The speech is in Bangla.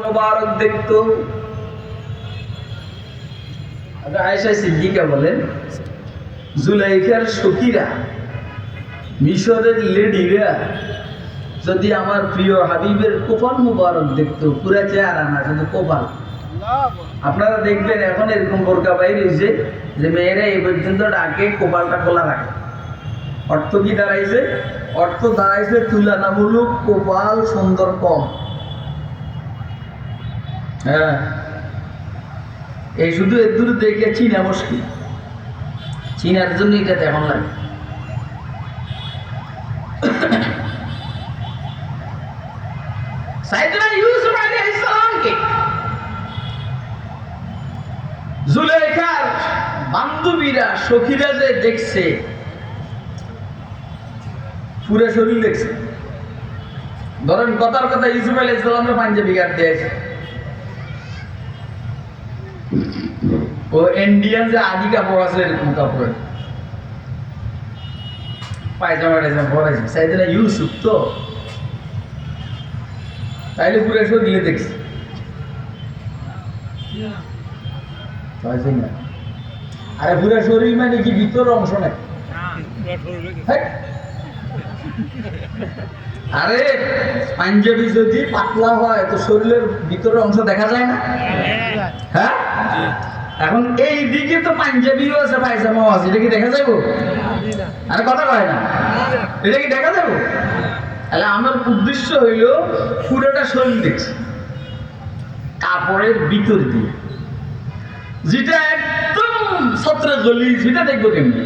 মোবারক দেখতো। আয়েশা সিদ্দিকা বলেন, জুলাইখার সখীরা, মিশরের লেডিরা যদি আমার প্রিয় হাবিবের কপাল মোবারক দেখতো, পুরা চেহারা না, শুধু কপাল। আপনারা দেখবেন এখন এরকম বোরকা বাইরে হয়েছে যে মেয়েরা এই পর্যন্ত ডাকে কপালটা খোলা রাখে। অর্থ কি দাঁড়াইছে? অর্থ দাঁড়াইছে তুলনামূলক কপাল সুন্দর কম। হ্যাঁ, এই শুধু এর দূর দেখে চিনা মুশকিল, চিনার জন্য এটা তেমন লাগে। সাইয়েদনা ইউসুফ আলাইহিস সালামকে জুলাইখার বান্ধবীরা, সখীরা যে দেখছে, পুরো শরীর দেখছে। ধরেন কথার কথা ইউসুফ আলাইহিস সালামের পাঞ্জাবি গাড় দিয়েছে, ও ইন্ডিয়ান যে আদি কাপড় আছে এরকম কাপড় পায়জামা টাইজামা পরাইছে। সাইয়েদনা ইউসুফ তো তাইলে পুরো শরীরে দেখছে। আরে পুরো শরীর মানে কি ভিতর অংশ নাই? আরে পাঞ্জাবি যদি পাতলা হয় তো শরীরের ভিতরের অংশ দেখা যায় না? হ্যাঁ, এখন এই দিকে তো পাঞ্জাবিও আছে, পায়জামাও আছে, এটা কি দেখা যাবো? আরে কথা কয় না, এটা কি দেখা যাবো? তাহলে আমার উদ্দেশ্য হইল পুরোটা শরীর দেখছে কাপড়ের ভিতর দিয়ে, যেটা একদম ছত্রে গলি, সেটা দেখবো কেমনি?